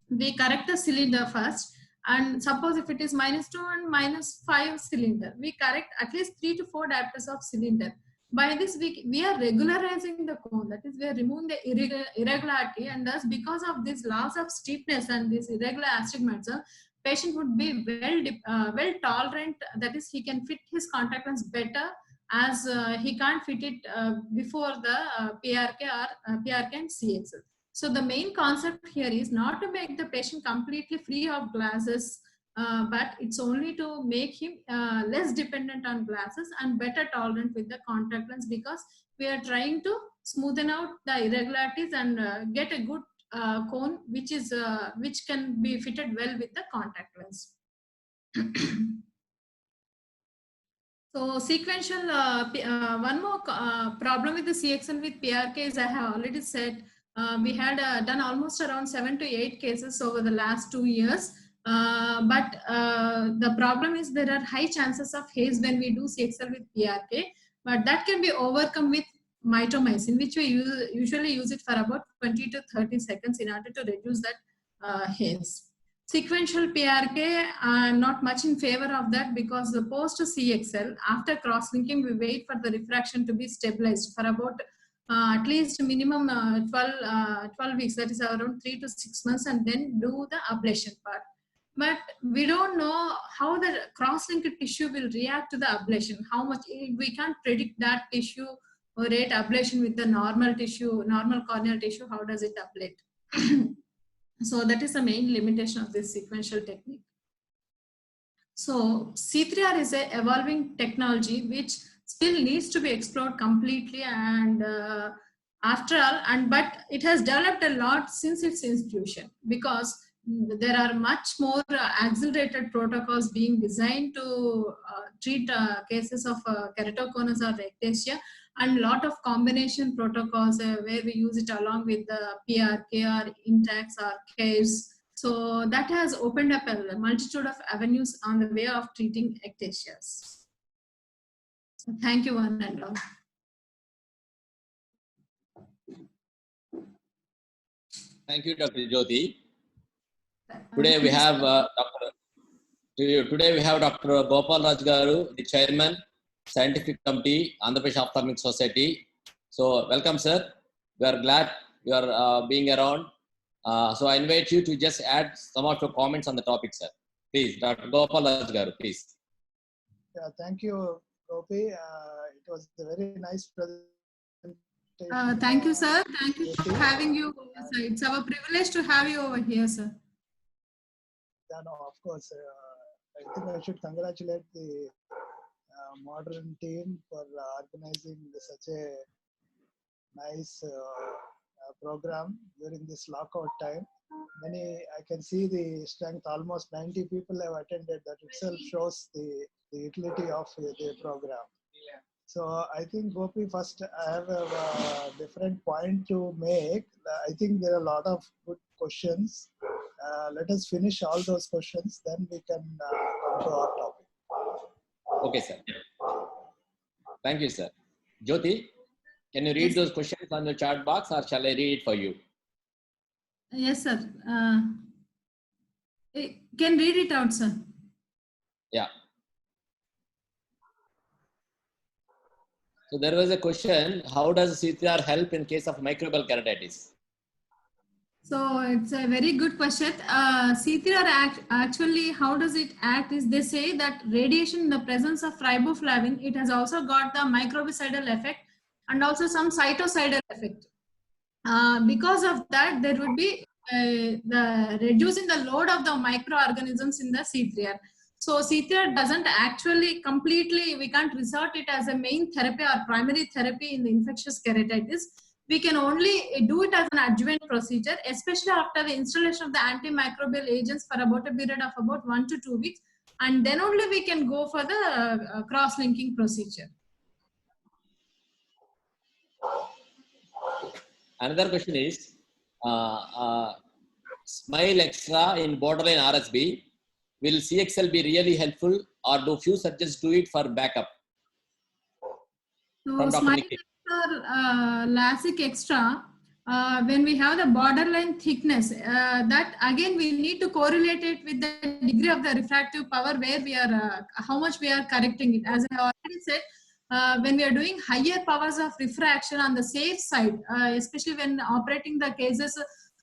We correct the cylinder first. And suppose if it is -2 and -5 cylinder, we correct at least 3 to 4 diopters of cylinder. By this, we are regularizing the cone, that is, we are removing the irregularity, and thus because of this loss of steepness and this irregular astigmatism, patient would be well tolerant, that is, he can fit his contact lens better as he can't fit it before the PRK or PRK and CXL. So the main concept here is not to make the patient completely free of glasses, but it's only to make him less dependent on glasses and better tolerant with the contact lens, because we are trying to smoothen out the irregularities and get a good cone which can be fitted well with the contact lens. So sequential, one more problem with the CXL with PRK is, I have already said, we had done almost around 7 to 8 cases over the last 2 years. But the problem is there are high chances of haze when we do CXL with PRK, but that can be overcome with mitomycin, which we usually use it for about 20 to 30 seconds in order to reduce that haze. Sequential PRK, I'm not much in favor of that, because the post CXL, after cross-linking, we wait for the refraction to be stabilized for about at least minimum 12 weeks, that is around 3 to 6 months, and then do the ablation part. But we don't know how the cross-linked tissue will react to the ablation. How much, we can't predict that tissue or rate ablation with the normal tissue, normal corneal tissue, how does it ablate? So that is the main limitation of this sequential technique. So C3R is an evolving technology which still needs to be explored completely, and after all, but it has developed a lot since its institution, because there are much more accelerated protocols being designed to treat cases of keratoconus or ectasia, and a lot of combination protocols where we use it along with the PRK or Intacs or CAVES. So that has opened up a multitude of avenues on the way of treating ectasias. So thank you, one and all. Thank you, Dr. Jyoti. Today we have Dr. Gopal Raj Garu, the Chairman, Scientific Committee, Andhra Pradesh Ophthalmic Society. So welcome, sir. We are glad you are being around. So I invite you to just add some of your comments on the topic, sir. Please, Dr. Gopal Raj Garu, please. Yeah, thank you, Gopi. It was a very nice presentation. Thank you, sir. Thank you for having you. It's our privilege to have you over here, sir. Yeah, no, of course. I think I should congratulate the modern team for organizing such a nice program during this lockout time. I can see the strength, almost 90 people have attended. That itself shows the utility of the program. So I think, Gopi, first I have a different point to make. I think there are a lot of good questions. Let us finish all those questions, then we can come to our topic. Okay, sir. Thank you, sir. Jyoti, can you read those questions on the chat box, or shall I read it for you? Yes, sir. Can read it out, sir. Yeah. So there was a question, how does C3R help in case of microbial keratitis? So it's a very good question. C3R actually, how does it act is they say that radiation in the presence of riboflavin, it has also got the microbicidal effect and also some cytocidal effect. Because of that, there would be the reducing the load of the microorganisms in the C3R. So C3R doesn't actually completely, we can't resort it as a main therapy or primary therapy in the infectious keratitis. We can only do it as an adjuvant procedure, especially after the installation of the antimicrobial agents for about a period of about 1 to 2 weeks. And then only we can go for the cross-linking procedure. Another question is, Smile Extra in borderline RSB, will CXL be really helpful, or do few surgeons do it for backup? So Smile Extra, LASIK Extra, when we have the borderline thickness, that again we need to correlate it with the degree of the refractive power where we are, how much we are correcting it. As I already said, when we are doing higher powers of refraction on the safe side, especially when operating the cases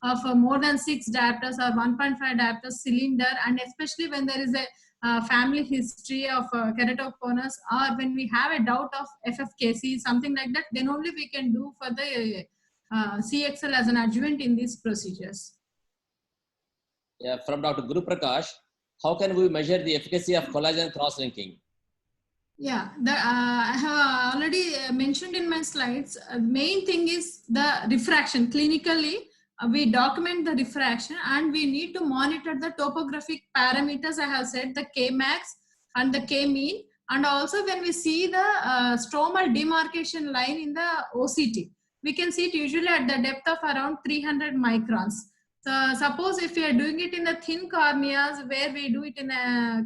of more than 6 diopters or 1.5 diopters cylinder, and especially when there is a family history of keratoconus, or when we have a doubt of FFKC, something like that, then only we can do for the CXL as an adjuvant in these procedures. Yeah, from Dr. Guru Prakash, how can we measure the efficacy of collagen cross-linking? Yeah, I have already mentioned in my slides. Main thing is the refraction. Clinically, we document the refraction and we need to monitor the topographic parameters. I have said the Kmax and the K-mean, and also when we see the stromal demarcation line in the OCT, we can see it usually at the depth of around 300 microns. So suppose if we are doing it in the thin corneas, where we do it in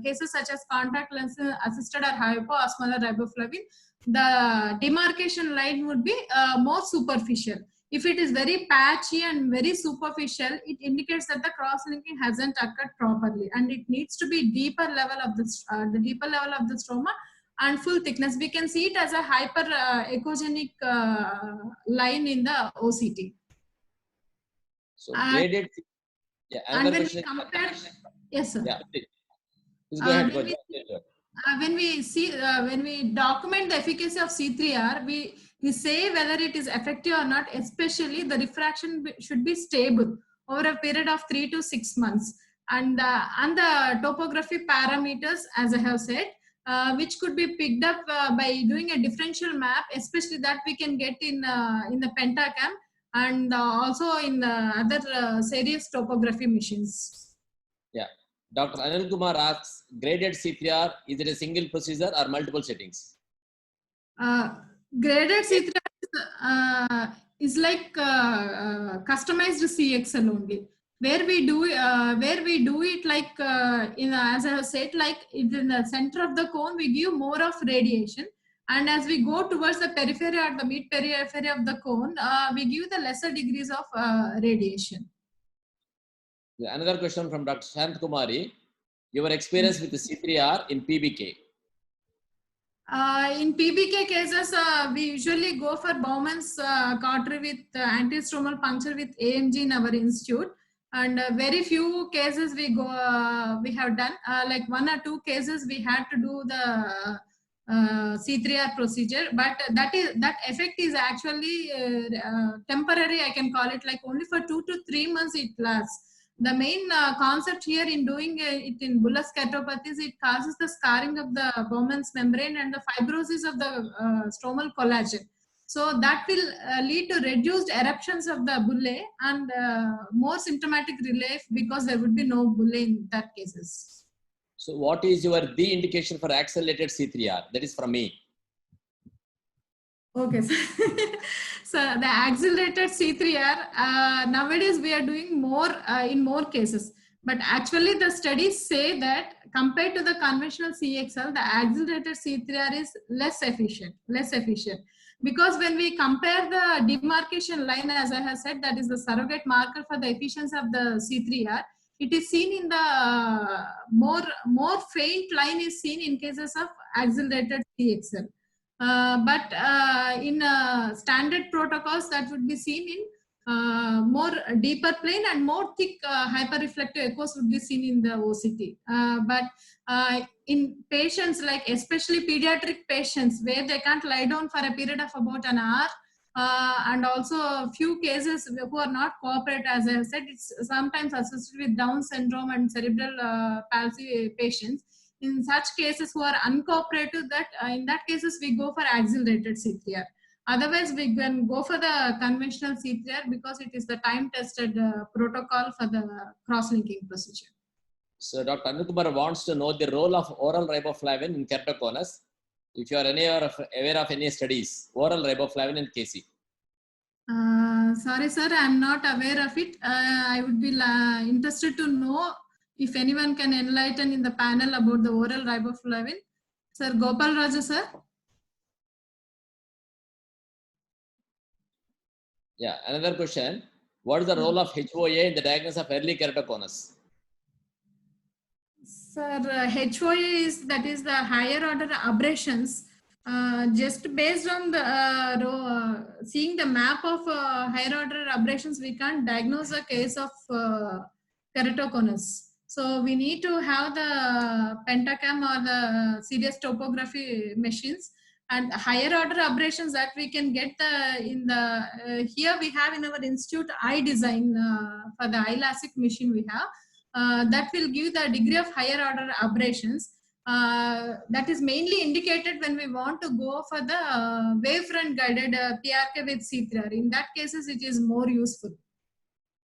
cases such as contact lens assisted or hypoosmolar riboflavin, the demarcation line would be more superficial. If it is very patchy and very superficial, it indicates that the cross-linking hasn't occurred properly, and it needs to be deeper level of the deeper level of the stroma and full thickness. We can see it as a hyper echogenic line in the OCT. So graded, yeah. And when we compare, yes, sir. Yeah, please go ahead. When we see, when we document the efficacy of C3R, we say whether it is effective or not. Especially the refraction should be stable over a period of 3 to 6 months, and the topography parameters, as I have said, which could be picked up by doing a differential map, especially that we can get in the Pentacam and also in other serious topography machines. Yeah. Dr. Anil Kumar asks, graded C3R, is it a single procedure or multiple settings? Graded C3R is like customized CXL only. where we do it like as I have said, like in the center of the cone we give more of radiation, and as we go towards the periphery or the mid periphery of the cone, we give the lesser degrees of radiation. Another question from Dr. Shant Kumari. Your experience with the C3R in PBK? In PBK cases, we usually go for Bowman's cautery with anti-stromal puncture with AMG in our institute, and very few cases we have done. Like 1 or 2 cases we had to do the C3R procedure, but that effect is actually temporary. I can call it, like only for 2 to 3 months it lasts. The main concept here in doing it in bullous keratopathy is it causes the scarring of the Bowman's membrane and the fibrosis of the stromal collagen. So that will lead to reduced eruptions of the bullae and more symptomatic relief, because there would be no bullae in that cases. So what is your the indication for accelerated C3R? That is from me. Okay, so the accelerated C3R, nowadays we are doing more in more cases, but actually the studies say that compared to the conventional CXL, the accelerated C3R is less efficient, because when we compare the demarcation line, as I have said, that is the surrogate marker for the efficiency of the C3R, it is seen in the more faint line is seen in cases of accelerated CXL. But in standard protocols, that would be seen in more deeper plane, and more thick hyperreflective echoes would be seen in the OCT. But in patients, like especially pediatric patients, where they can't lie down for a period of about an hour, and also a few cases who are not cooperate, as I have said, it's sometimes associated with Down syndrome and cerebral palsy patients. In such cases who are uncooperative, that in that cases we go for accelerated C3R. Otherwise, we can go for the conventional C3R because it is the time-tested protocol for the cross-linking procedure. So Dr. Anukumar wants to know the role of oral riboflavin in keratoconus. If you are aware of any studies, oral riboflavin in KC. Sorry, sir, I am not aware of it. I would be interested to know if anyone can enlighten in the panel about the oral riboflavin. Sir Gopal Raju, sir. Yeah, another question. What is the role of HOA in the diagnosis of early keratoconus? Sir, HOA is the higher order aberrations. Just based on the seeing the map of higher order aberrations, we can't diagnose a case of keratoconus. So we need to have the pentacam or the serious topography machines, and higher order aberrations that we can get here we have in our institute iDesign for the iLASIK machine we have. That will give the degree of higher order aberrations. That is mainly indicated when we want to go for the wavefront guided PRK with C3R. In that cases, it is more useful.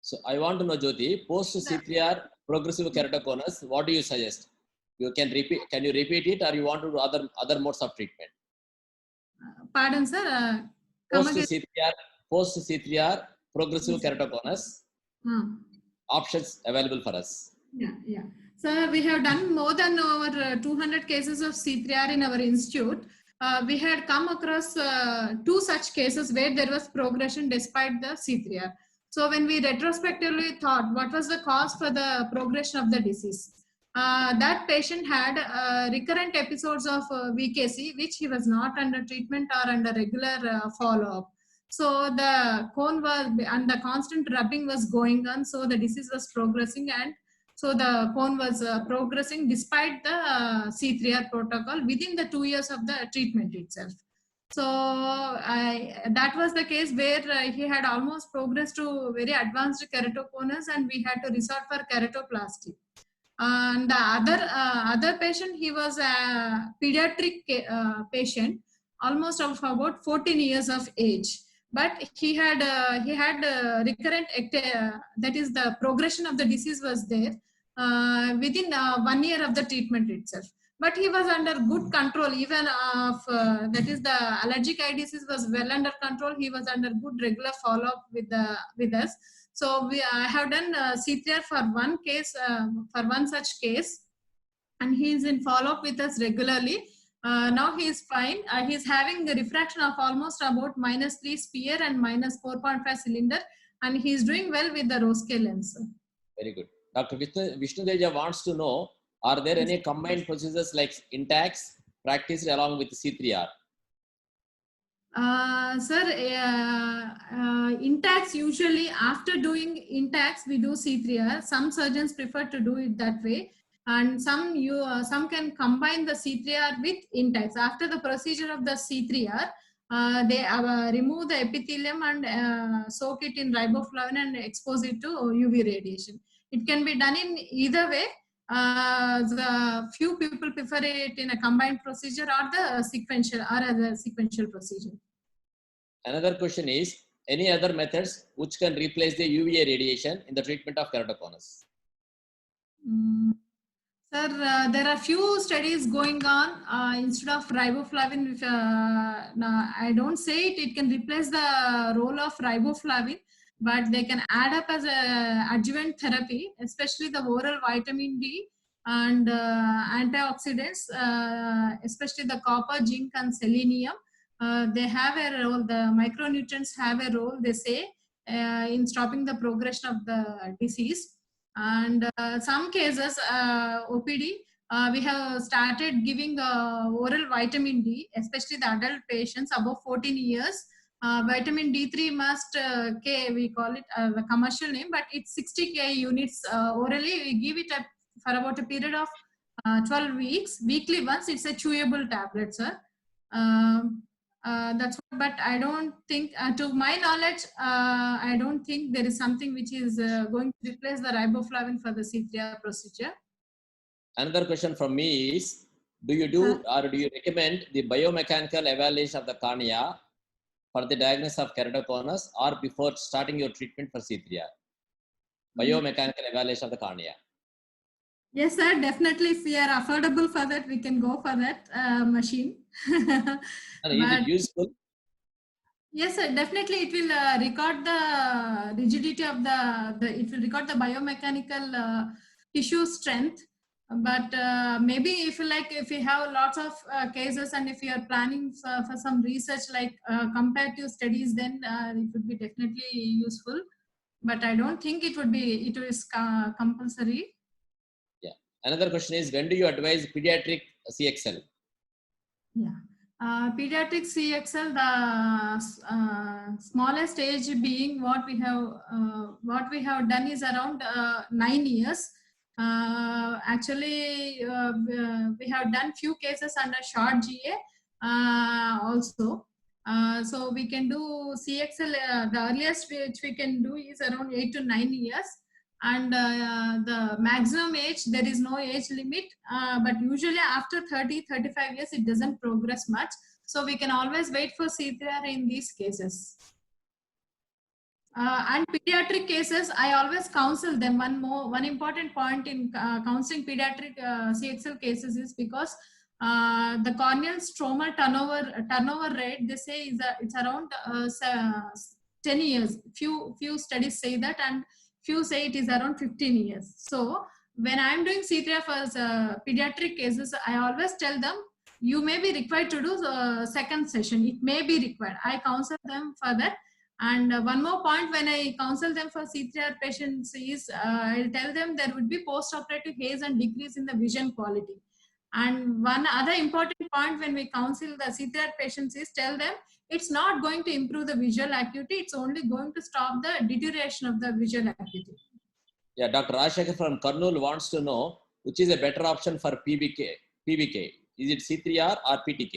So I want to know, Jyoti, post C3R progressive keratoconus, what do you suggest? You can repeat. Can you repeat it, or you want to do other modes of treatment? Pardon, sir. Post C3R progressive keratoconus. Options available for us. Yeah. So we have done more than over 200 cases of C3R in our institute. We had come across 2 such cases where there was progression despite the C3R. So when we retrospectively thought what was the cause for the progression of the disease, that patient had recurrent episodes of VKC, which he was not under treatment or under regular follow-up. So the cone was, and the constant rubbing was going on, so the disease was progressing, and so the cone was progressing despite the C3R protocol within the 2 years of the treatment itself. So that was the case where he had almost progressed to very advanced keratoconus, and we had to resort for keratoplasty. And the other patient, he was a pediatric patient, almost of about 14 years of age. But he had recurrent, that is the progression of the disease was there within 1 year of the treatment itself. But he was under good control, even of, that is the allergic eye disease was well under control. He was under good regular follow-up with us. So I have done CTR for one case, for one such case, and he is in follow-up with us regularly. Now he is fine. He is having a refraction of almost about -3 sphere and -4.5 cylinder, and he is doing well with the Roske lens. Very good. Dr. Vishnu Teja wants to know, are there any combined procedures like Intacs practiced along with C3R? Sir, Intacs, usually after doing Intacs, we do C3R. Some surgeons prefer to do it that way. And some can combine the C3R with Intacs. After the procedure of the C3R, they remove the epithelium and soak it in riboflavin and expose it to UV radiation. It can be done in either way. The few people prefer it in a combined procedure or the sequential procedure. Another question is, any other methods which can replace the UVA radiation in the treatment of keratoconus? Sir, there are few studies going on instead of riboflavin. I don't say it can replace the role of riboflavin, but they can add up as a adjuvant therapy, especially the oral vitamin D and antioxidants, especially the copper, zinc, and selenium. They have a role. The micronutrients have a role, they say, in stopping the progression of the disease. And some cases, OPD, we have started giving oral vitamin D, especially the adult patients above 14 years. Vitamin D3 must K, we call it the commercial name, but it's 60 K units orally. We give it for about a period of 12 weeks, weekly once. It's a chewable tablet, sir. That's what, but I don't think, to my knowledge, I don't think there is something which is going to replace the riboflavin for the C3R procedure. Another question from me is, do you do or do you recommend the biomechanical evaluation of the cornea for the diagnosis of keratoconus or before starting your treatment for C3R? Biomechanical evaluation of the cornea. Yes, sir. Definitely, if we are affordable for that, we can go for that machine. Is it useful? Yes, sir. Definitely, it will record the rigidity of it will record the biomechanical tissue strength. But maybe if you have lots of cases and if you are planning for some research like comparative studies, then it would be definitely useful. But I don't think it is compulsory. Yeah. Another question is, when do you advise pediatric CXL? Yeah. Pediatric CXL, the smallest age being what we have done is around 9 years. Actually, we have done few cases under short GA also. So we can do CXL, the earliest which we can do is around 8 to 9 years. And the maximum age, there is no age limit, but usually after 30-35 years, it doesn't progress much. So we can always wait for C3R in these cases. And pediatric cases, I always counsel them. One important point in counseling pediatric CXL cases is because the corneal stromal turnover rate, they say it's around 10 years. Few studies say that, and few say it is around 15 years. So when I'm doing C3R for pediatric cases, I always tell them, you may be required to do the second session. It may be required. I counsel them for that. And one more point, when I counsel them for C3R patients is, I'll tell them there would be post-operative haze and decrease in the vision quality. And one other important point when we counsel the C3R patients is, tell them it's not going to improve the visual acuity. It's only going to stop the deterioration of the visual acuity. Yeah, Dr. Rajshekar from Kurnool wants to know which is a better option for PBK. Is it C3R or PTK?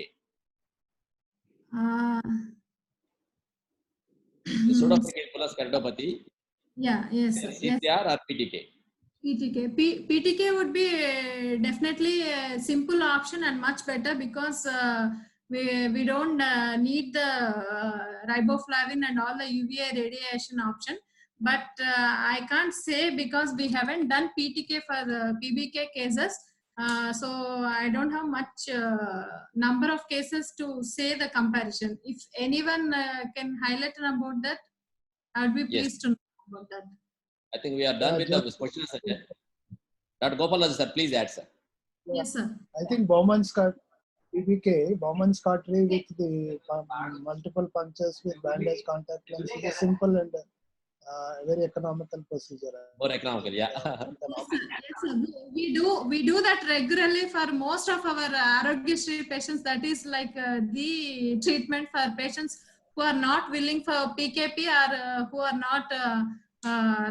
Pseudofocal bullous keratopathy. Yeah, yes. C3R or PTK? PTK. PTK would be definitely a simple option and much better because we don't need the riboflavin and all the UVA radiation option. But I can't say because we haven't done PTK for the PBK cases. So I don't have much number of cases to say the comparison. If anyone can highlight about that, I would be pleased to know. about that. I think we are done with the questions. Dr. Gopalaji, sir, please add, sir. Yes, sir. I think Bowman's cut BBK, Bowman's cautery with the multiple punctures with bandage contact lens is a simple and very economical procedure. More economical, yeah. Yes, sir. We do that regularly for most of our Arogyasri patients. That is like the treatment for patients who are not willing for PKP or who are not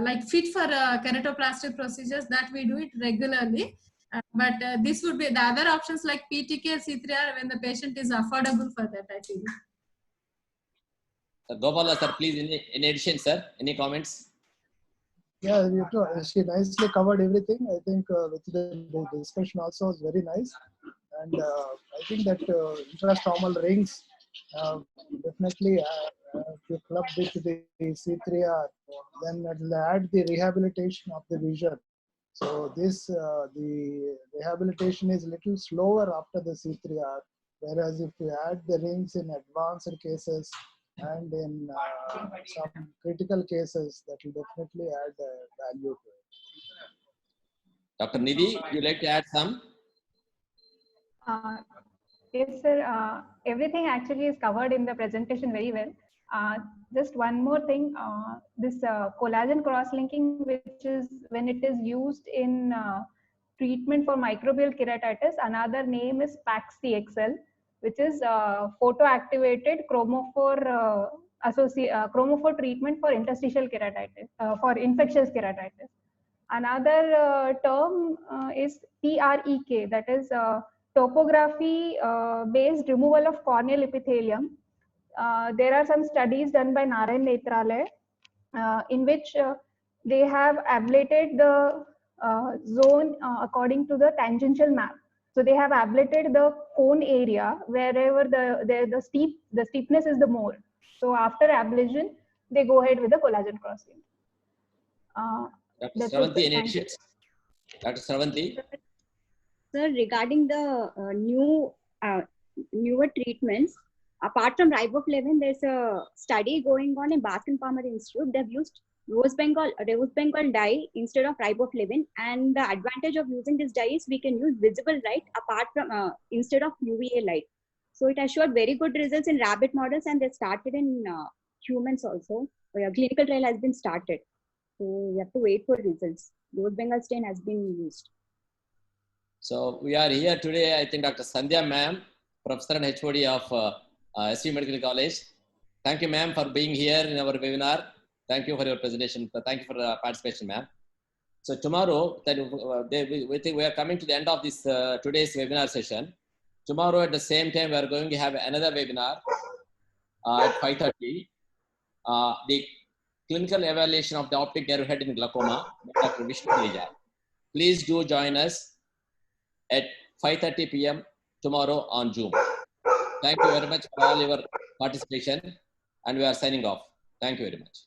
like fit for keratoplastic procedures. That we do it regularly. But this would be the other options like PTK, C3R when the patient is affordable for that, I feel. Gopala, sir, please, in addition, sir, any comments? Yeah, you too. She nicely covered everything. I think with the discussion also was very nice. And I think that intrastromal rings definitely if you club with the C3R, then it will add the rehabilitation of the vision. So this the rehabilitation is little slower after the C3R, whereas if you add the rings in advanced cases and in some critical cases, that will definitely add value to it. Dr. Nidhi, you like to add some? Yes, sir. Everything actually is covered in the presentation very well. Just one more thing, this collagen cross-linking, which is when it is used in treatment for microbial keratitis, another name is PAX-CXL, which is photoactivated chromophore chromophore treatment for interstitial keratitis, for infectious keratitis. Another term is TREK, that is topography based removal of corneal epithelium. There are some studies done by Narayan Netralaya in which they have ablated the zone according to the tangential map. So they have ablated the cone area wherever the steepness is the more. So after ablation, they go ahead with the collagen crossing. Dr. Sravanti, any additions? Dr. Sravanti? Sir, regarding the newer treatments, apart from riboflavin, there's a study going on in Bascom Palmer Institute. They've used rose bengal dye instead of riboflavin, and the advantage of using this dye is we can use visible light apart from instead of UVA light. So it has showed very good results in rabbit models, and they started in humans also. Clinical trial has been started. So we have to wait for results. Rose bengal stain has been used. So we are here today, I think Dr. Sandhya ma'am, Professor and HOD of SV Medical College. Thank you ma'am for being here in our webinar. Thank you for your presentation. Thank you for the participation ma'am. So tomorrow, we think we are coming to the end of this today's webinar session. Tomorrow at the same time, we are going to have another webinar at 5:30. The clinical evaluation of the optic nerve head in glaucoma, Dr. Vishnu Teja. Please do join us at 5:30 p.m. tomorrow on Zoom. Thank you very much for all your participation, and we are signing off. Thank you very much.